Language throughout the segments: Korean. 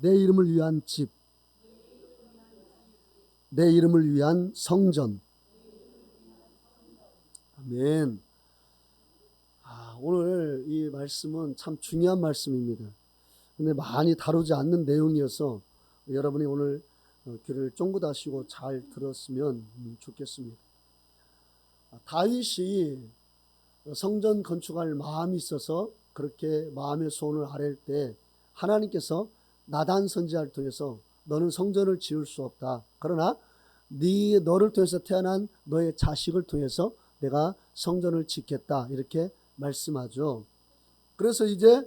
내 이름을 위한 집, 내 이름을 위한 성전. 아멘. 오늘 이 말씀은 참 중요한 말씀입니다. 근데 많이 다루지 않는 내용이어서 여러분이 오늘 귀를 쫑긋 하시고 잘 들었으면 좋겠습니다. 다윗이 성전 건축할 마음이 있어서 그렇게 마음의 소원을 아뢰일 때 하나님께서 나단 선지자를 통해서 너는 성전을 지을 수 없다. 그러나 너를 통해서 태어난 너의 자식을 통해서 내가 성전을 짓겠다. 이렇게 말씀하죠. 그래서 이제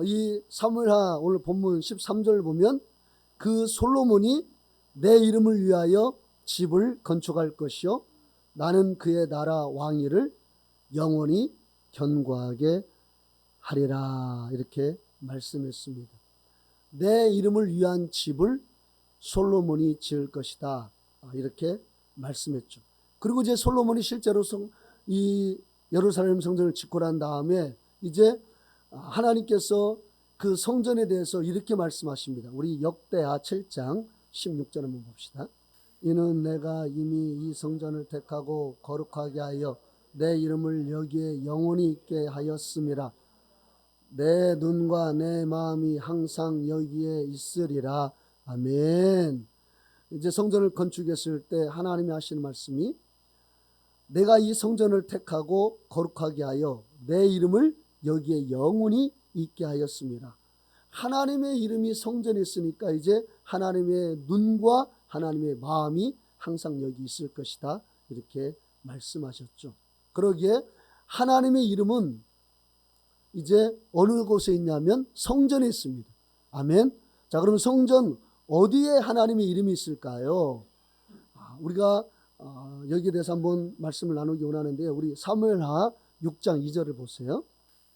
이 사무엘하 오늘 본문 13절 보면 그 솔로몬이 내 이름을 위하여 집을 건축할 것이요 나는 그의 나라 왕위를 영원히 견고하게 하리라 이렇게 말씀했습니다. 내 이름을 위한 집을 솔로몬이 지을 것이다 이렇게 말씀했죠. 그리고 이제 솔로몬이 실제로 이 예루살렘 성전을 짓고 난 다음에 이제 하나님께서 그 성전에 대해서 이렇게 말씀하십니다. 우리 역대하 7장 16절 한번 봅시다. 이는 내가 이미 이 성전을 택하고 거룩하게 하여 내 이름을 여기에 영원히 있게 하였음이라. 내 눈과 내 마음이 항상 여기에 있으리라. 아멘. 이제 성전을 건축했을 때 하나님이 하시는 말씀이 내가 이 성전을 택하고 거룩하게 하여 내 이름을 여기에 영원히 있게 하였습니다. 하나님의 이름이 성전에 있으니까 이제 하나님의 눈과 하나님의 마음이 항상 여기 있을 것이다 이렇게 말씀하셨죠. 그러기에 하나님의 이름은 이제 어느 곳에 있냐면 성전에 있습니다. 아멘. 자, 그러면 성전 어디에 하나님의 이름이 있을까요? 우리가 여기에 대해서 한번 말씀을 나누기 원하는데요. 우리 사무엘하 6장 2절을 보세요.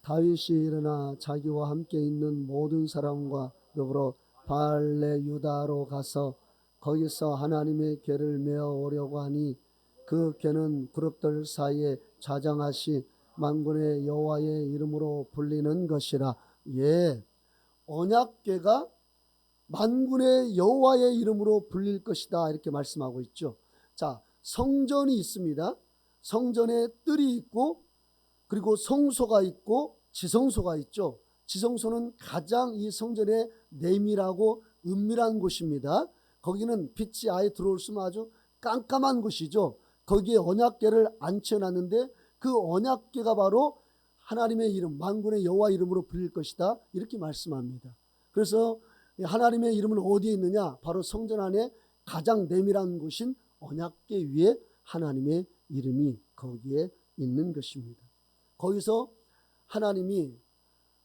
다윗이 일어나 자기와 함께 있는 모든 사람과 더불어 발레 유다로 가서 거기서 하나님의 궤를 메어 오려고 하니 그 궤는 그룹들 사이에 자장하시 만군의 여호와의 이름으로 불리는 것이라. 예, 언약궤가 만군의 여호와의 이름으로 불릴 것이다 이렇게 말씀하고 있죠. 자, 성전이 있습니다. 성전에 뜰이 있고 그리고 성소가 있고 지성소가 있죠. 지성소는 가장 이 성전의 내밀하고 은밀한 곳입니다. 거기는 빛이 아예 들어올 수 없는 아주 깜깜한 곳이죠. 거기에 언약궤를 앉혀놨는데 그 언약궤가 바로 하나님의 이름, 만군의 여호와 이름으로 불릴 것이다 이렇게 말씀합니다. 그래서 하나님의 이름은 어디에 있느냐? 바로 성전 안에 가장 내밀한 곳인 언약궤 위에 하나님의 이름이 거기에 있는 것입니다. 거기서 하나님이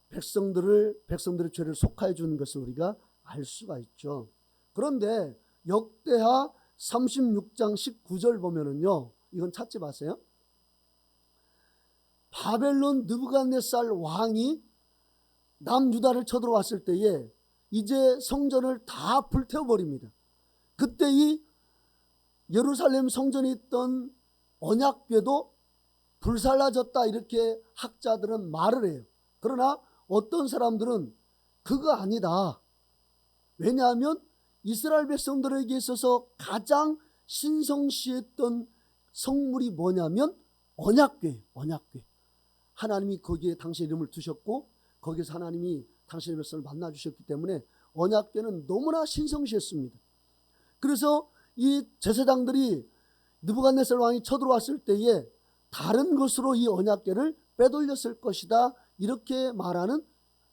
백성들의 죄를 속하여 주는 것을 우리가 알 수가 있죠. 그런데 역대하 36장 19절 보면은요, 이건 찾지 마세요. 바벨론 느부갓네살 왕이 남유다를 쳐들어왔을 때에 이제 성전을 다 불태워버립니다. 그때 이 예루살렘 성전에 있던 언약궤도 불살라졌다 이렇게 학자들은 말을 해요. 그러나 어떤 사람들은 그거 아니다. 왜냐하면 이스라엘 백성들에게 있어서 가장 신성시했던 성물이 뭐냐면 언약궤예요. 언약궤. 하나님이 거기에 당신의 이름을 두셨고 거기서 하나님이 당신의 백성을 만나주셨기 때문에 언약궤는 너무나 신성시했습니다. 그래서 이 제사장들이 느부갓네살 왕이 쳐들어왔을 때에 다른 것으로 이 언약궤를 빼돌렸을 것이다 이렇게 말하는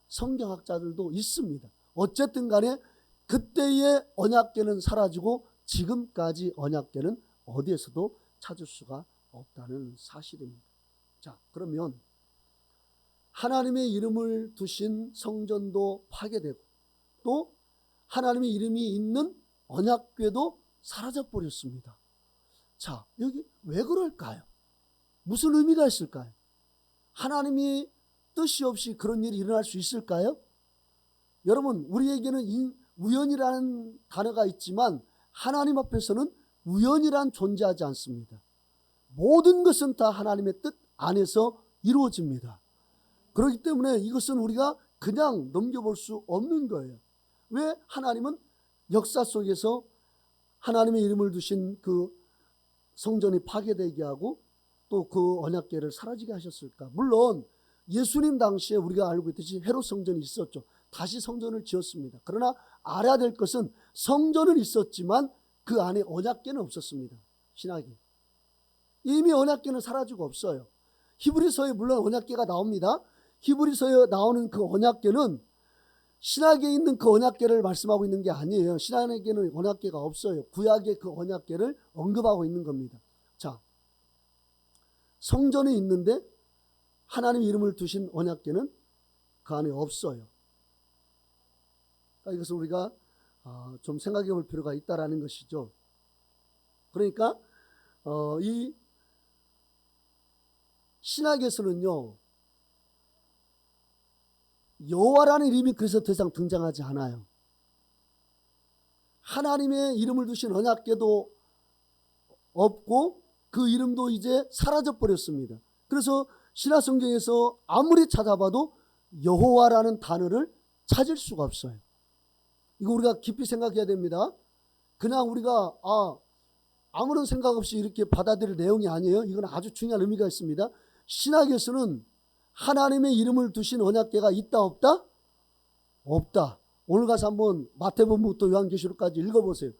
성경학자들도 있습니다. 어쨌든 간에 그때의 언약궤는 사라지고 지금까지 언약궤는 어디에서도 찾을 수가 없다는 사실입니다. 자, 그러면 하나님의 이름을 두신 성전도 파괴되고 또 하나님의 이름이 있는 언약궤도 사라져버렸습니다. 자, 여기 왜 그럴까요? 무슨 의미가 있을까요? 하나님이 뜻이 없이 그런 일이 일어날 수 있을까요? 여러분, 우리에게는 우연이라는 단어가 있지만 하나님 앞에서는 우연이란 존재하지 않습니다. 모든 것은 다 하나님의 뜻 안에서 이루어집니다. 그렇기 때문에 이것은 우리가 그냥 넘겨볼 수 없는 거예요. 왜 하나님은 역사 속에서 하나님의 이름을 두신 그 성전이 파괴되게 하고 또 그 언약궤를 사라지게 하셨을까? 물론 예수님 당시에 우리가 알고 있듯이 헤롯 성전이 있었죠. 다시 성전을 지었습니다. 그러나 알아야 될 것은 성전은 있었지만 그 안에 언약궤는 없었습니다. 신학이. 이미 언약궤는 사라지고 없어요. 히브리서에 물론 언약궤가 나옵니다. 히브리서에 나오는 그 언약궤는 신약에 있는 그 언약궤를 말씀하고 있는 게 아니에요. 신약에는 언약궤가 없어요. 구약의 그 언약궤를 언급하고 있는 겁니다. 자, 성전이 있는데 하나님 이름을 두신 언약궤는 그 안에 없어요. 그러니까 이것을 우리가 좀 생각해 볼 필요가 있다라는 것이죠. 그러니까 이 신약에서는요, 여호와라는 이름이 그래서 더 이상 등장하지 않아요. 하나님의 이름을 두신 언약궤도 없고 그 이름도 이제 사라져 버렸습니다. 그래서 신약 성경에서 아무리 찾아봐도 여호와라는 단어를 찾을 수가 없어요. 이거 우리가 깊이 생각해야 됩니다. 그냥 우리가 아무런 생각 없이 이렇게 받아들일 내용이 아니에요. 이건 아주 중요한 의미가 있습니다. 신약에서는 하나님의 이름을 두신 언약궤가 있다 없다? 없다. 오늘 가서 한번 마태복음부터 요한계시록까지 읽어보세요.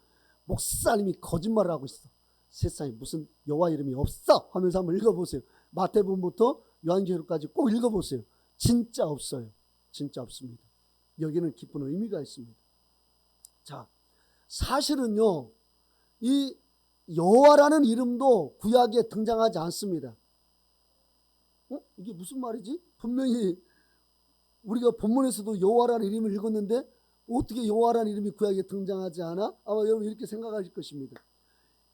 목사님이 거짓말을 하고 있어. 세상에 무슨 여호와 이름이 없어 하면서 한번 읽어보세요. 마태복음부터 요한계시록까지 꼭 읽어보세요. 진짜 없어요. 진짜 없습니다. 여기는 깊은 의미가 있습니다. 자, 사실은요, 이 여호와라는 이름도 구약에 등장하지 않습니다. 이게 무슨 말이지? 분명히 우리가 본문에서도 여호와라는 이름을 읽었는데 어떻게 여호와라는 이름이 구약에 등장하지 않아? 아마 여러분 이렇게 생각하실 것입니다.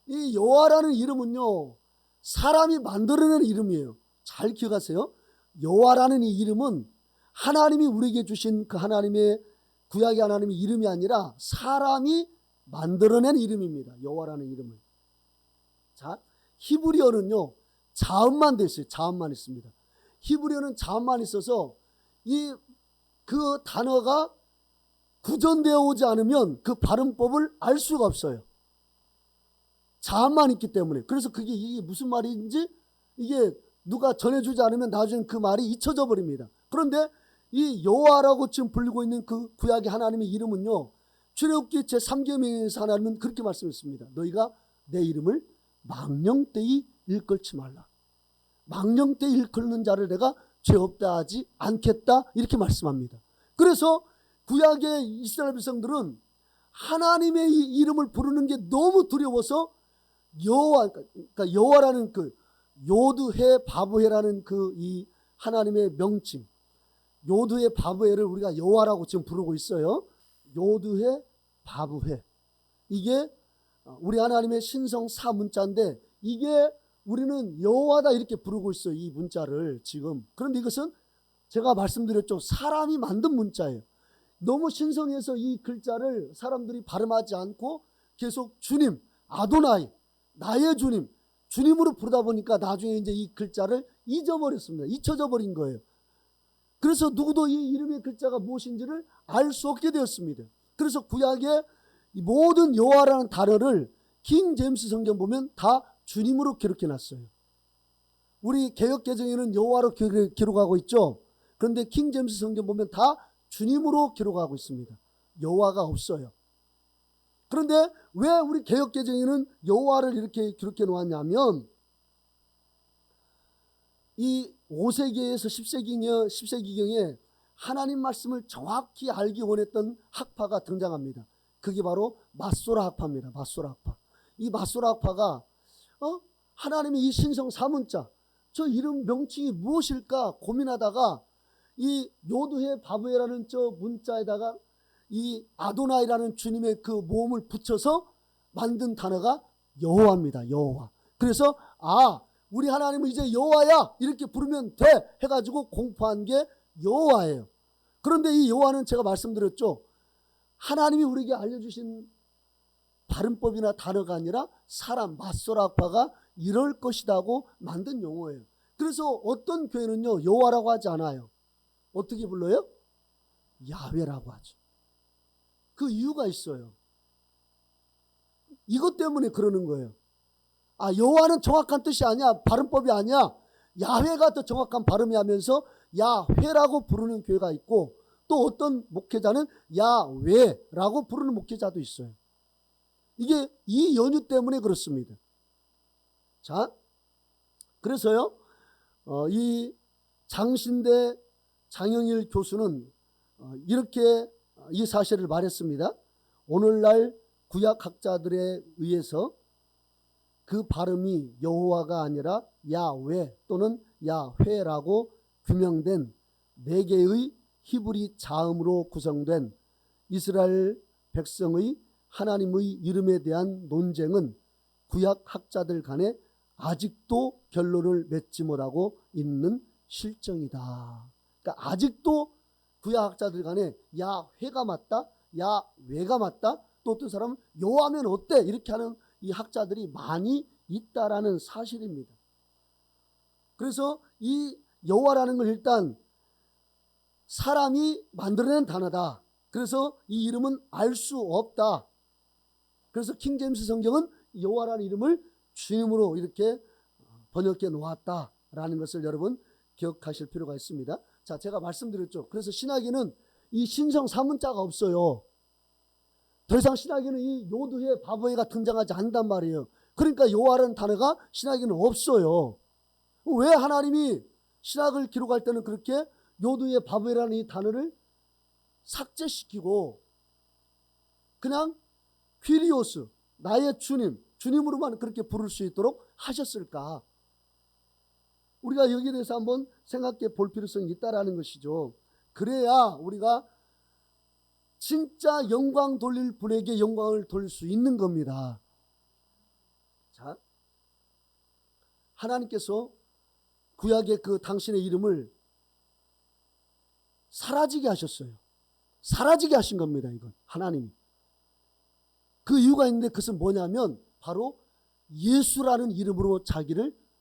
이 여호와라는 이름은요, 사람이 만들어낸 이름이에요. 잘 기억하세요. 여호와라는 이 이름은 하나님이 우리에게 주신 그 하나님의 구약의 하나님의 이름이 아니라 사람이 만들어낸 이름입니다. 여호와라는 이름은. 자, 히브리어는요, 자음만 돼 있어요. 자음만 있습니다. 히브리어는 자음만 있어서 그 단어가 구전되어 오지 않으면 그 발음법을 알 수가 없어요. 자음만 있기 때문에. 그래서 이게 무슨 말인지 이게 누가 전해주지 않으면 나중에 그 말이 잊혀져 버립니다. 그런데 이 여호와라고 지금 불리고 있는 그 구약의 하나님의 이름은요, 출애굽기 제3계명에서 하나님은 그렇게 말씀했습니다. 너희가 내 이름을 망령되이 일컬지 말라. 망령되이 일컬는 자를 내가 죄 없다 하지 않겠다, 이렇게 말씀합니다. 그래서 구약의 이스라엘 백성들은 하나님의 이 이름을 부르는 게 너무 두려워서 그러니까 여호와라는 그 요드해 바브해라는 그 이 하나님의 명칭, 요드해 바브해를 우리가 여호와라고 지금 부르고 있어요. 요드해 바브해, 이게 우리 하나님의 신성 사문자인데 이게 우리는 여호와다 이렇게 부르고 있어요. 이 문자를 지금. 그런데 이것은 제가 말씀드렸죠. 사람이 만든 문자예요. 너무 신성해서 이 글자를 사람들이 발음하지 않고 계속 주님, 아도나이, 나의 주님, 주님으로 부르다 보니까 나중에 이제 이 글자를 잊어버렸습니다. 잊혀져 버린 거예요. 그래서 누구도 이 이름의 글자가 무엇인지를 알 수 없게 되었습니다. 그래서 구약의 모든 여호와라는 단어를 킹 제임스 성경 보면 다 주님으로 기록해 놨어요. 우리 개역 개정에는 여호와로 기록하고 있죠. 그런데 킹 제임스 성경 보면 다 주님으로 기록하고 있습니다. 여호와가 없어요. 그런데 왜 우리 개역 개정에는 여호와를 이렇게 기록해 놓았냐면 이 5세기에서 10세기경에 하나님 말씀을 정확히 알기 원했던 학파가 등장합니다. 그게 바로 마소라 학파입니다. 마소라 학파. 이 마소라 학파가 하나님의 이 신성 사문자, 저 이름 명칭이 무엇일까 고민하다가 이 요드해 바브에라는 저 문자에다가 이 아도나이라는 주님의 그 모음을 붙여서 만든 단어가 여호와입니다. 여호와. 그래서 우리 하나님은 이제 여호와야 이렇게 부르면 돼 해가지고 공포한 게 여호와예요. 그런데 이 여호와는 제가 말씀드렸죠. 하나님이 우리에게 알려주신 발음법이나 단어가 아니라 사람 마소라파가 이럴 것이라고 만든 용어예요. 그래서 어떤 교회는요 여호와라고 하지 않아요. 어떻게 불러요? 야훼라고 하죠. 그 이유가 있어요. 이것 때문에 그러는 거예요. 여호와는 정확한 뜻이 아니야. 발음법이 아니야. 야훼가 더 정확한 발음이 하면서 야훼라고 부르는 교회가 있고, 또 어떤 목회자는 야외라고 부르는 목회자도 있어요. 이게 이 연유 때문에 그렇습니다. 자, 그래서요, 이 장신대 장영일 교수는 이렇게 이 사실을 말했습니다. 오늘날 구약학자들에 의해서 그 발음이 여호와가 아니라 야외 또는 야훼라고 규명된 4개의 히브리 자음으로 구성된 이스라엘 백성의 하나님의 이름에 대한 논쟁은 구약학자들 간에 아직도 결론을 맺지 못하고 있는 실정이다. 그러니까 아직도 구약학자들 간에 야훼가 맞다, 야외가 맞다, 또 어떤 사람은 여호와면 어때? 이렇게 하는 이 학자들이 많이 있다라는 사실입니다. 그래서 이 여호와라는 걸 일단 사람이 만들어낸 단어다. 그래서 이 이름은 알 수 없다. 그래서 킹제임스 성경은 여호와라는 이름을 주님으로 이렇게 번역해 놓았다라는 것을 여러분 기억하실 필요가 있습니다. 자, 제가 말씀드렸죠. 그래서 신학에는 이 신성 사문자가 없어요. 더 이상 신학에는 이 요두해 바보해가 등장하지 않는단 말이에요. 그러니까 여호와라는 단어가 신학에는 없어요. 왜 하나님이 신학을 기록할 때는 그렇게 요두해 바보해라는 이 단어를 삭제시키고 그냥 퀴리오스, 나의 주님, 주님으로만 그렇게 부를 수 있도록 하셨을까? 우리가 여기에 대해서 한번 생각해 볼 필요성이 있다라는 것이죠. 그래야 우리가 진짜 영광 돌릴 분에게 영광을 돌릴 수 있는 겁니다. 자, 하나님께서 구약의 그 당신의 이름을 사라지게 하셨어요. 사라지게 하신 겁니다. 이건 하나님이. 그 이유가 있는데 그것은 뭐냐면 바로 예수라는 이름으로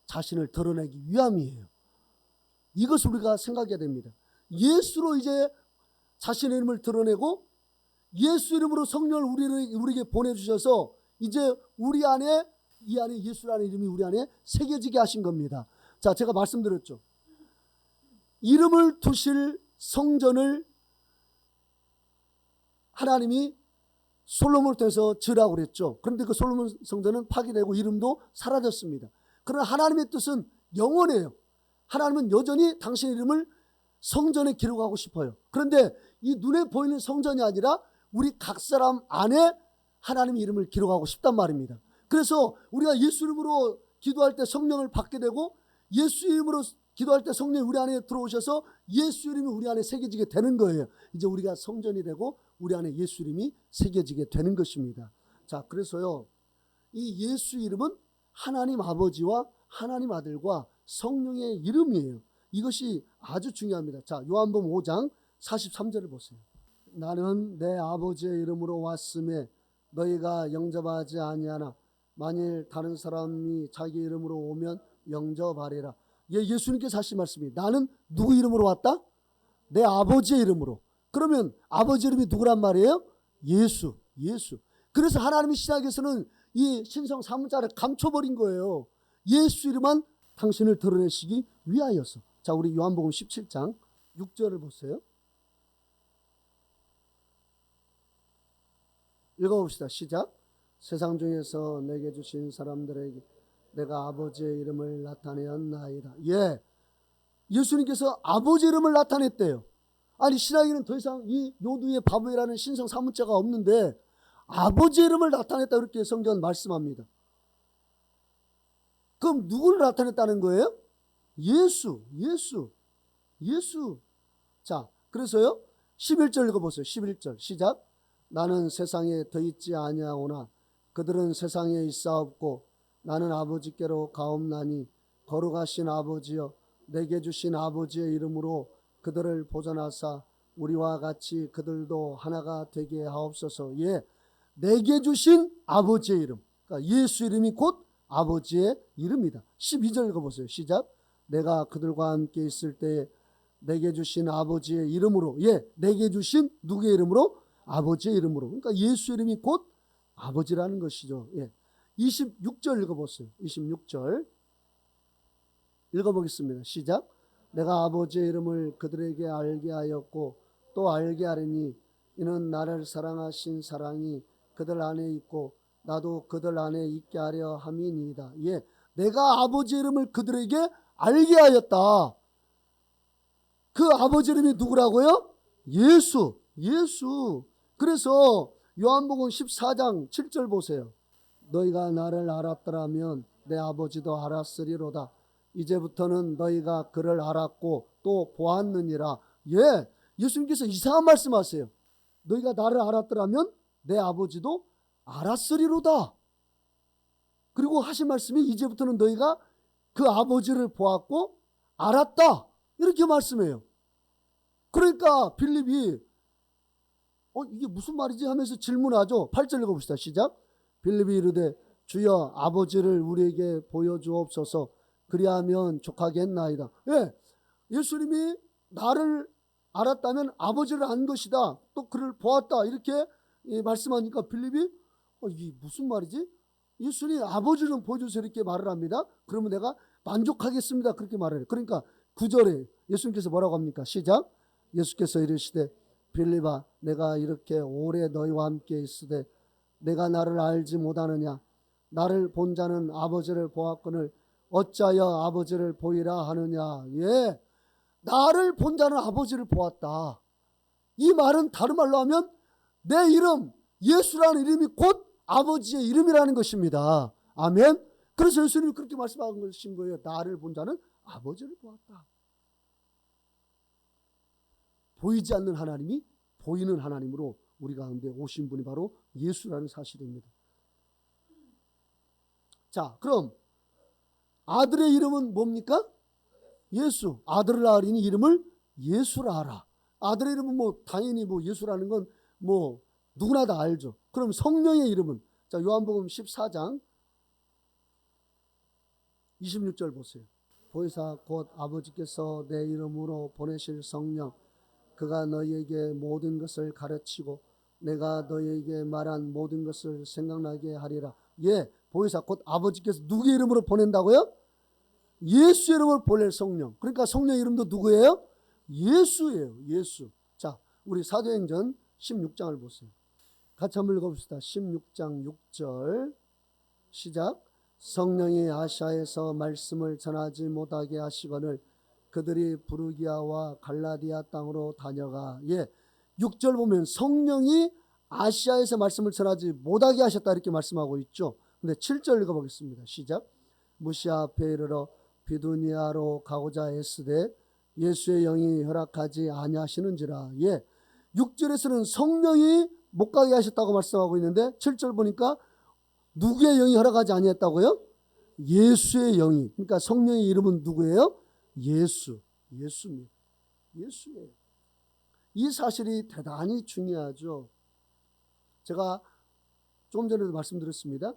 자신을 드러내기 위함이에요. 이것을 우리가 생각해야 됩니다. 예수로 이제 자신의 이름을 드러내고 예수 이름으로 성령을 우리에게 보내주셔서 이제 우리 안에 이 안에 예수라는 이름이 우리 안에 새겨지게 하신 겁니다. 자, 제가 말씀드렸죠. 이름을 두실 성전을 하나님이 솔로몬을 통해서 지으라고 그랬죠. 그런데 그 솔로몬 성전은 파괴되고 이름도 사라졌습니다. 그러나 하나님의 뜻은 영원해요. 하나님은 여전히 당신의 이름을 성전에 기록하고 싶어요. 그런데 이 눈에 보이는 성전이 아니라 우리 각 사람 안에 하나님의 이름을 기록하고 싶단 말입니다. 그래서 우리가 예수 이름으로 기도할 때 성령을 받게 되고 예수 이름으로 기도할 때 성령이 우리 안에 들어오셔서 예수 이름이 우리 안에 새겨지게 되는 거예요. 이제 우리가 성전이 되고 우리 안에 예수 이름이 새겨지게 되는 것입니다. 자, 그래서요, 이 예수 이름은 하나님 아버지와 하나님 아들과 성령의 이름이에요. 이것이 아주 중요합니다. 자, 요한복음 5장 43절을 보세요. 나는 내 아버지의 이름으로 왔음에 너희가 영접하지 아니하나 만일 다른 사람이 자기 이름으로 오면 영접하리라. 예수님께서 하신 말씀이 나는 누구 이름으로 왔다? 내 아버지의 이름으로. 그러면 아버지 이름이 누구란 말이에요? 예수. 그래서 하나님의 신학에서는 이 신성 사문자를 감춰버린 거예요. 예수 이름만 당신을 드러내시기 위하여서. 자, 우리 요한복음 17장 6절을 보세요. 읽어봅시다. 시작. 세상 중에서 내게 주신 사람들에게 내가 아버지의 이름을 나타내었나이다. 예, 예수님께서 아버지 이름을 나타냈대요. 아니, 신학에는 더 이상 이 요두의 바보이라는 신성 사문자가 없는데 아버지 이름을 나타냈다, 그렇게 성경은 말씀합니다. 그럼 누구를 나타냈다는 거예요? 예수. 자, 그래서요 11절 읽어보세요. 11절 시작. 나는 세상에 더 있지 아니하오나 그들은 세상에 있사옵고 나는 아버지께로 가옵나니 거룩하신 아버지여 내게 주신 아버지의 이름으로 그들을 보존하사 우리와 같이 그들도 하나가 되게 하옵소서. 예, 내게 주신 아버지의 이름, 그러니까 예수 이름이 곧 아버지의 이름이다. 12절 읽어보세요. 시작. 내가 그들과 함께 있을 때에 내게 주신 아버지의 이름으로, 예, 내게 주신 누구의 이름으로? 아버지의 이름으로. 그러니까 예수 이름이 곧 아버지라는 것이죠. 예. 26절 읽어보세요. 26절 읽어보겠습니다. 시작. 내가 아버지의 이름을 그들에게 알게 하였고 또 알게 하리니 이는 나를 사랑하신 사랑이 그들 안에 있고 나도 그들 안에 있게 하려 함이니이다. 예, 내가 아버지 이름을 그들에게 알게 하였다. 그 아버지 이름이 누구라고요? 예수. 예수. 그래서 요한복음 14장 7절 보세요. 너희가 나를 알았더라면 내 아버지도 알았으리로다. 이제부터는 너희가 그를 알았고 또 보았느니라. 예, 예수님께서 이상한 말씀하세요. 너희가 나를 알았더라면 내 아버지도 알았으리로다. 그리고 하신 말씀이 이제부터는 너희가 그 아버지를 보았고 알았다. 이렇게 말씀해요. 그러니까 빌립이 이게 무슨 말이지 하면서 질문하죠. 8절 읽어봅시다. 시작. 빌립이 이르되 주여 아버지를 우리에게 보여주옵소서. 그리하면 족하겠나이다. 예, 예수님이 나를 알았다면 아버지를 안 것이다. 또 그를 보았다. 이렇게 말씀하니까 빌립이 이게 무슨 말이지? 예수님이 아버지를 보여주세요. 이렇게 말을 합니다. 그러면 내가 만족하겠습니다. 그렇게 말을 해요. 그러니까 9절에 예수님께서 뭐라고 합니까? 시작. 예수께서 이르시되 빌립아 내가 이렇게 오래 너희와 함께 있으되 내가 나를 알지 못하느냐? 나를 본 자는 아버지를 보았거늘 어찌하여 아버지를 보이라 하느냐. 예, 나를 본 자는 아버지를 보았다. 이 말은 다른 말로 하면 내 이름 예수라는 이름이 곧 아버지의 이름이라는 것입니다. 아멘. 그래서 예수님이 그렇게 말씀하신 거예요. 나를 본 자는 아버지를 보았다. 보이지 않는 하나님이 보이는 하나님으로 우리 가운데 오신 분이 바로 예수라는 사실입니다. 자, 그럼 아들의 이름은 뭡니까? 예수. 아들을 낳으리니 이름을 예수라 하라. 아들의 이름은 당연히 예수라는 건 누구나 다 알죠. 그럼 성령의 이름은, 자, 요한복음 14장 26절 보세요. 보혜사 곧 아버지께서 내 이름으로 보내실 성령 그가 너희에게 모든 것을 가르치고 내가 너희에게 말한 모든 것을 생각나게 하리라. 예, 보혜사 곧 아버지께서 누구의 이름으로 보낸다고요? 예수의 이름으로 보낼 성령. 그러니까 성령의 이름도 누구예요? 예수예요. 예수. 자, 우리 사도행전 16장을 보세요. 같이 한번 읽어봅시다. 16장 6절 시작. 성령이 아시아에서 말씀을 전하지 못하게 하시거늘 그들이 부르기아와 갈라디아 땅으로 다녀가. 예, 6절 보면 성령이 아시아에서 말씀을 전하지 못하게 하셨다 이렇게 말씀하고 있죠. 근데 7절 읽어보겠습니다. 시작. 무시아 앞에 이르러 비두니아로 가고자 애쓰되 예수의 영이 허락하지 아니하시는지라. 예, 6절에서는 성령이 못 가게 하셨다고 말씀하고 있는데 7절 보니까 누구의 영이 허락하지 아니했다고요? 예수의 영이. 그러니까 성령의 이름은 누구예요? 예수. 예수입니다. 예수예요. 이 사실이 대단히 중요하죠. 제가 조금 전에도 말씀드렸습니다.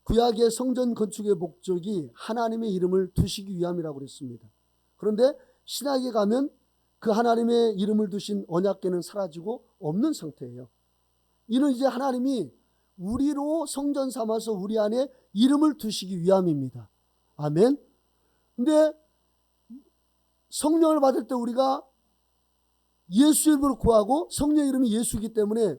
구약의 성전 건축의 목적이 하나님의 이름을 두시기 위함이라고 그랬습니다. 그런데 신약에 가면 그 하나님의 이름을 두신 언약궤는 사라지고 없는 상태예요. 이는 이제 하나님이 우리로 성전 삼아서 우리 안에 이름을 두시기 위함입니다. 아멘. 근데 성령을 받을 때 우리가 예수 이름으로 구하고 성령 이름이 예수이기 때문에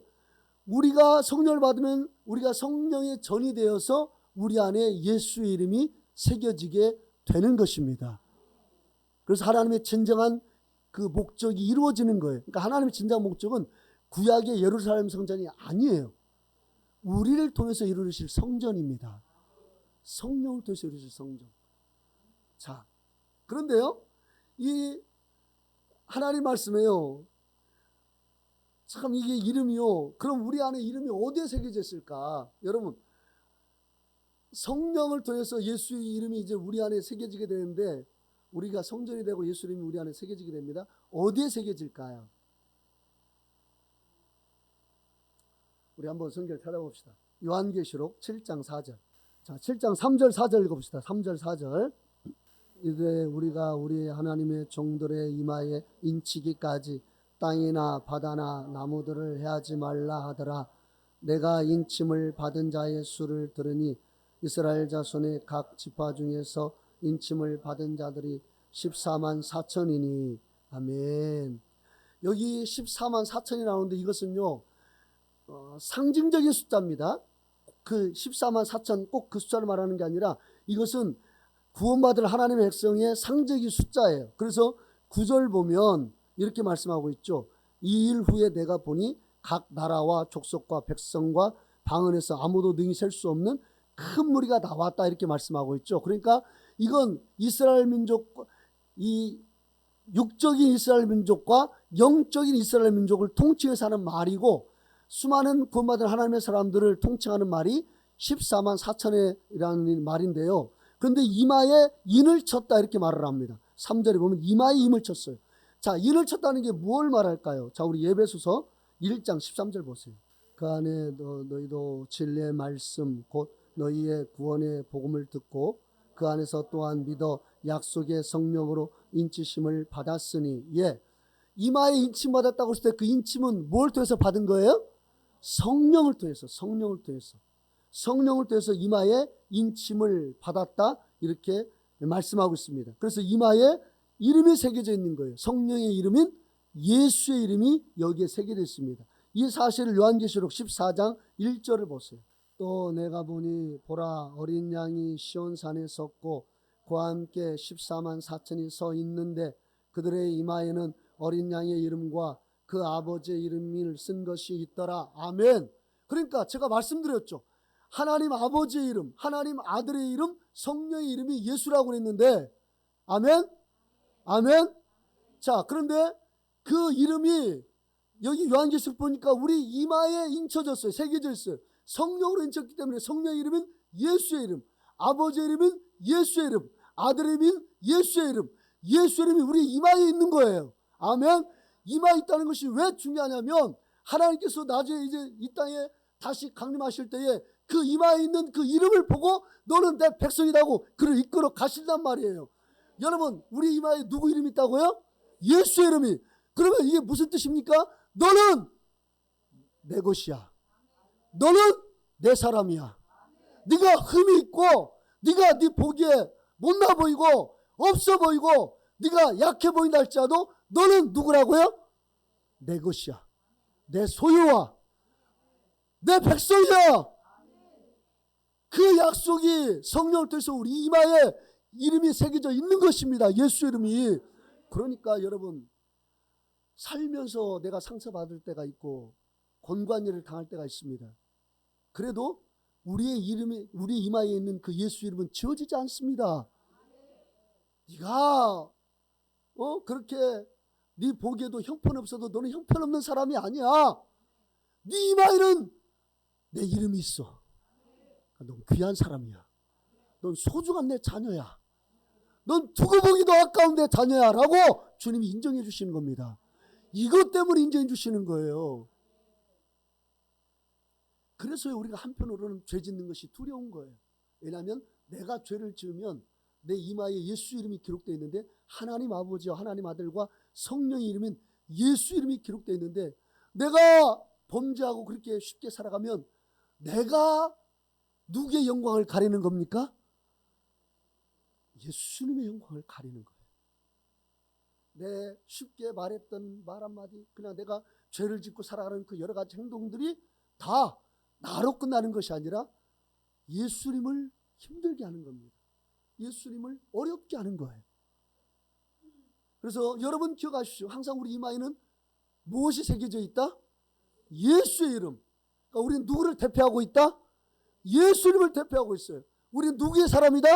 우리가 성령을 받으면 우리가 성령의 전이 되어서 우리 안에 예수의 이름이 새겨지게 되는 것입니다. 그래서 하나님의 진정한 그 목적이 이루어지는 거예요. 그러니까 하나님의 진정한 목적은 구약의 예루살렘 성전이 아니에요. 우리를 통해서 이루실 성전입니다. 성령을 통해서 이루실 성전. 자, 그런데요, 이 하나님 말씀에요. 참 이게 이름이요. 그럼 우리 안에 이름이 어디에 새겨져 있을까? 여러분, 성령을 통해서 예수의 이름이 이제 우리 안에 새겨지게 되는데 우리가 성전이 되고 예수 이름이 우리 안에 새겨지게 됩니다. 어디에 새겨질까요? 우리 한번 성경을 찾아봅시다. 요한계시록 7장 4절. 자, 7장 3절 4절 읽어봅시다. 3절 4절. 이제 우리가 우리 하나님의 종들의 이마에 인치기까지 땅이나 바다나 나무들을 해하지 말라 하더라. 내가 인침을 받은 자의 수를 들으니 이스라엘 자손의 각 지파 중에서 인침을 받은 자들이 14만 4천이니. 아멘. 여기 14만 4천이 나오는데 이것은요 상징적인 숫자입니다. 그 14만 4천 꼭 그 숫자를 말하는 게 아니라 이것은 구원받을 하나님의 백성의 상징적인 숫자예요. 그래서 9절 보면 이렇게 말씀하고 있죠. 이 일 후에 내가 보니 각 나라와 족속과 백성과 방언에서 아무도 능히 셀 수 없는 큰 무리가 나왔다 이렇게 말씀하고 있죠. 그러니까 이건 이스라엘 민족, 이 육적인 이스라엘 민족과 영적인 이스라엘 민족을 통칭해서 하는 말이고, 수많은 구원받은 하나님의 사람들을 통칭하는 말이 14만 4천이라는 말인데요. 그런데 이마에 인을 쳤다 이렇게 말을 합니다. 3절에 보면 이마에 임을 쳤어요. 자, 인을 쳤다는 게 무엇을 말할까요? 자, 우리 예배소서 1장 13절 보세요. 그 안에 너희도 진리의 말씀 곧 너희의 구원의 복음을 듣고 그 안에서 또한 믿어 약속의 성령으로 인치심을 받았으니. 예, 이마에 인침 받았다고 했을 때 그 인침은 뭘 통해서 받은 거예요? 성령을 통해서. 성령을 통해서 이마에 인침을 받았다 이렇게 말씀하고 있습니다. 그래서 이마에 이름이 새겨져 있는 거예요. 성령의 이름인 예수의 이름이 여기에 새겨져 있습니다. 이 사실을 요한계시록 14장 1절을 보세요. 또 내가 보니 보라 어린 양이 시온산에 섰고 그와 함께 14만 4천이 서 있는데 그들의 이마에는 어린 양의 이름과 그 아버지의 이름을 쓴 것이 있더라. 아멘. 그러니까 제가 말씀드렸죠. 하나님 아버지의 이름, 하나님 아들의 이름, 성령의 이름이 예수라고 그랬는데, 아멘? 아멘? 자, 그런데 그 이름이 여기 요한계시록 보니까 우리 이마에 인쳐졌어요. 새겨져 있어요. 성령으로 인쳤기 때문에 성령의 이름은 예수의 이름, 아버지의 이름은 예수의 이름, 아들의 이름은 예수의 이름, 예수의 이름이 우리 이마에 있는 거예요. 아멘? 이마에 있다는 것이 왜 중요하냐면 하나님께서 나중에 이제 이 땅에 다시 강림하실 때에 그 이마에 있는 그 이름을 보고 너는 내 백성이라고 그를 이끌어 가신단 말이에요. 여러분, 우리 이마에 누구 이름이 있다고요? 예수의 이름이. 그러면 이게 무슨 뜻입니까? 너는 내 것이야. 너는 내 사람이야. 네가 흠이 있고 네가 네 보기에 못나 보이고 없어 보이고 네가 약해 보인다 할지라도 너는 누구라고요? 내 것이야. 내 소유와 내 백성이야. 그 약속이 성령을 통해서 우리 이마에 이름이 새겨져 있는 것입니다. 예수 이름이. 그러니까 여러분, 살면서 내가 상처받을 때가 있고 권관일을 당할 때가 있습니다. 그래도 우리의 이름이, 우리 이마에 있는 그 예수 이름은 지워지지 않습니다. 네가 그렇게 네 보기에도 형편없어도 너는 형편없는 사람이 아니야. 네 이마에는 내 이름이 있어. 넌 귀한 사람이야. 넌 소중한 내 자녀야. 넌 두고 보기도 아까운 내 자녀야 라고 주님이 인정해 주시는 겁니다. 이것 때문에 인정해 주시는 거예요. 그래서 우리가 한편으로는 죄 짓는 것이 두려운 거예요. 왜냐하면 내가 죄를 지으면 내 이마에 예수 이름이 기록되어 있는데 하나님 아버지와 하나님 아들과 성령의 이름인 예수 이름이 기록되어 있는데 내가 범죄하고 그렇게 쉽게 살아가면 내가 누구의 영광을 가리는 겁니까? 예수님의 영광을 가리는 거예요. 내 쉽게 말했던 말 한마디, 그냥 내가 죄를 짓고 살아가는 그 여러 가지 행동들이 다 나로 끝나는 것이 아니라 예수님을 힘들게 하는 겁니다. 예수님을 어렵게 하는 거예요. 그래서 여러분 기억하십시오. 항상 우리 이마에는 무엇이 새겨져 있다? 예수의 이름. 그러니까 우리는 누구를 대표하고 있다? 예수님을 대표하고 있어요. 우리는 누구의 사람이다?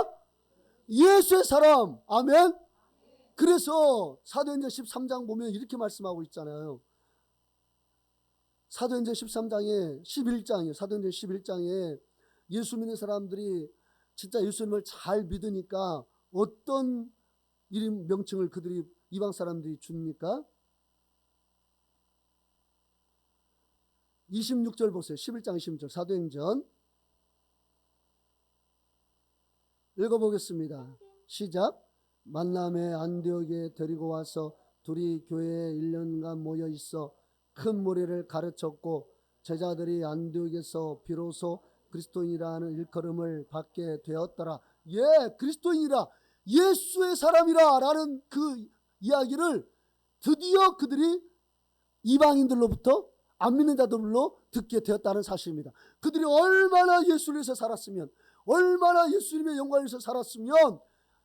예수의 사람. 아멘. 그래서 사도행전 13장 보면 이렇게 말씀하고 있잖아요. 사도행전 13장에 11장이에요. 사도행전 11장에 예수 믿는 사람들이 진짜 예수님을 잘 믿으니까 어떤 이름 명칭을 그들이 이방 사람들이 줍니까? 26절 보세요. 11장 26절 사도행전 읽어보겠습니다. 시작. 만남의 안디옥에 데리고 와서 둘이 교회에 1년간 모여 있어 큰 무리를 가르쳤고 제자들이 안디옥에서 비로소 그리스도인이라는 일컬음을 받게 되었더라. 예, 그리스도인이라, 예수의 사람이라 라는 그 이야기를 드디어 그들이 이방인들로부터 안 믿는 자들로 듣게 되었다는 사실입니다. 그들이 얼마나 예수를 위해서 살았으면, 얼마나 예수님의 영광을 위해서 살았으면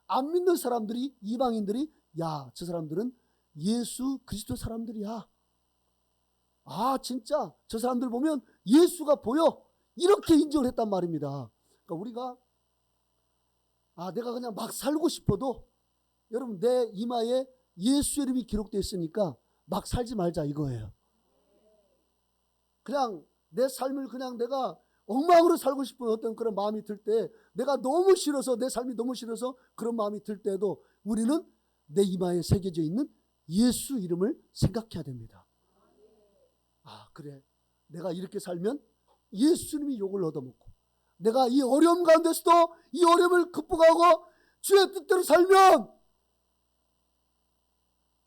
안 믿는 사람들이, 이방인들이, 야, 저 사람들은 예수 그리스도 사람들이야. 아, 진짜 저 사람들 보면 예수가 보여. 이렇게 인정을 했단 말입니다. 그러니까 우리가 내가 그냥 막 살고 싶어도 여러분 내 이마에 예수 이름이 기록되어 있으니까 막 살지 말자 이거예요. 그냥 내 삶을 그냥 내가 엉망으로 살고 싶은 어떤 그런 마음이 들 때, 내가 너무 싫어서, 내 삶이 너무 싫어서 그런 마음이 들 때도 우리는 내 이마에 새겨져 있는 예수 이름을 생각해야 됩니다. 아, 그래, 내가 이렇게 살면 예수님이 욕을 얻어먹고, 내가 이 어려움 가운데서도 이 어려움을 극복하고 주의 뜻대로 살면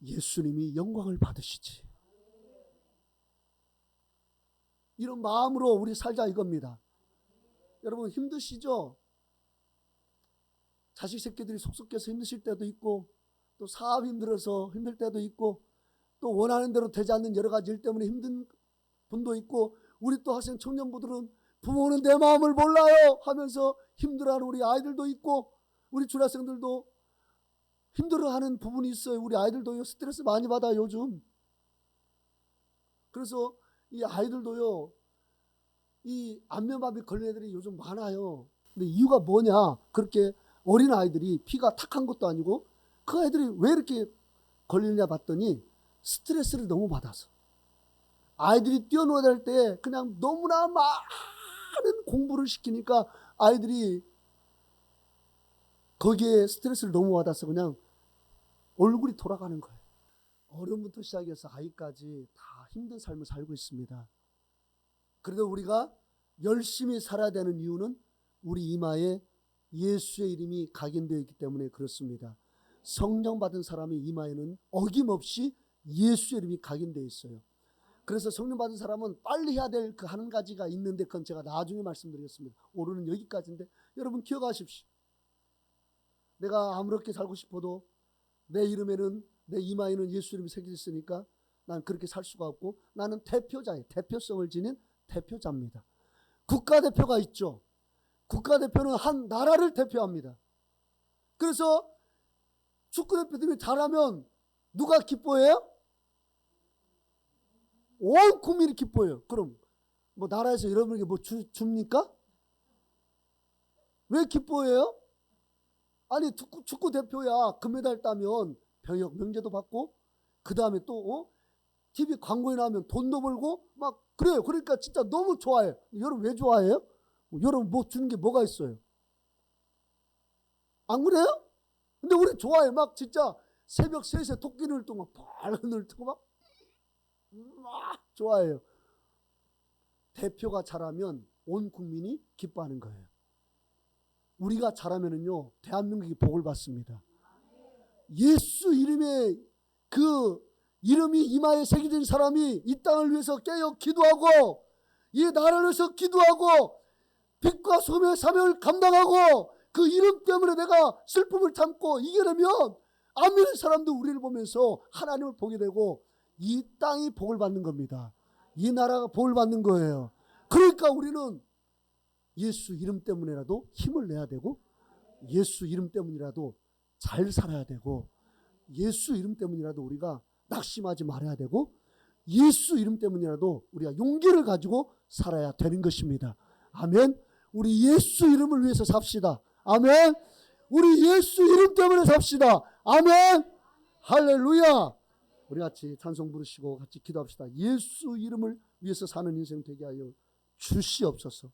예수님이 영광을 받으시지. 이런 마음으로 우리 살자 이겁니다. 여러분 힘드시죠? 자식 새끼들이 속속해서 힘드실 때도 있고, 또 사업 힘들어서 힘들 때도 있고, 또 원하는 대로 되지 않는 여러 가지 일 때문에 힘든 분도 있고, 우리 또 학생 청년부들은 부모는 내 마음을 몰라요 하면서 힘들어하는 우리 아이들도 있고, 우리 중학생들도 힘들어하는 부분이 있어요. 우리 아이들도 스트레스 많이 받아요 요즘. 그래서 이 아이들도요, 이 안면마비 걸린 애들이 요즘 많아요. 근데 이유가 뭐냐? 그렇게 어린 아이들이 피가 탁한 것도 아니고 그 아이들이 왜 이렇게 걸리느냐 봤더니 스트레스를 너무 받아서. 아이들이 뛰어놀아야 될 때 그냥 너무나 많은 공부를 시키니까 아이들이 거기에 스트레스를 너무 받아서 그냥 얼굴이 돌아가는 거예요. 어른부터 시작해서 아이까지 다 힘든 삶을 살고 있습니다. 그래도 우리가 열심히 살아야 되는 이유는 우리 이마에 예수의 이름이 각인되어 있기 때문에 그렇습니다. 성령 받은 사람의 이마에는 어김없이 예수의 이름이 각인되어 있어요. 그래서 성령 받은 사람은 빨리 해야 될 그 한 가지가 있는데 그건 제가 나중에 말씀드리겠습니다. 오늘은 여기까지인데 여러분 기억하십시오. 내가 아무렇게 살고 싶어도 내 이름에는, 내 이마에는 예수 이름이 새겨져 있으니까 난 그렇게 살 수가 없고, 나는 대표자예요. 대표성을 지닌 대표자입니다. 국가대표가 있죠. 국가대표는 한 나라를 대표합니다. 그래서 축구대표팀이 잘하면 누가 기뻐해요? 온 국민이 기뻐해요. 그럼 뭐 나라에서 여러분에게 뭐 줍니까? 왜 기뻐해요? 아니 축구 대표야 금메달 따면 병역 명제도 받고, 그 다음에 또 TV 광고에 나오면 돈도 벌고 막 그래요. 그러니까 진짜 너무 좋아해요. 여러분 왜 좋아해요? 여러분 뭐 주는 게 뭐가 있어요? 안 그래요? 근데 우리 좋아해. 막 진짜 새벽 3시에 토끼 눈을 뜨고 막 빨간 눈을 뜨고 막 좋아해요. 대표가 잘하면 온 국민이 기뻐하는 거예요. 우리가 잘하면은요, 대한민국이 복을 받습니다. 예수 이름의 그 이름이 이마에 새겨진 사람이 이 땅을 위해서 깨어 기도하고, 이 나라를 위해서 기도하고, 빛과 소금의 사명을 감당하고, 그 이름 때문에 내가 슬픔을 참고 이겨내면 안 믿는 사람도 우리를 보면서 하나님을 보게 되고 이 땅이 복을 받는 겁니다. 이 나라가 복을 받는 거예요. 그러니까 우리는 예수 이름 때문에라도 힘을 내야 되고, 예수 이름 때문이라도 잘 살아야 되고, 예수 이름 때문이라도 우리가 낙심하지 말아야 되고, 예수 이름 때문이라도 우리가 용기를 가지고 살아야 되는 것입니다. 아멘. 우리 예수 이름을 위해서 삽시다. 아멘. 우리 예수 이름 때문에 삽시다. 아멘. 할렐루야. 우리 같이 찬송 부르시고 같이 기도합시다. 예수 이름을 위해서 사는 인생 되게 하여 주시옵소서.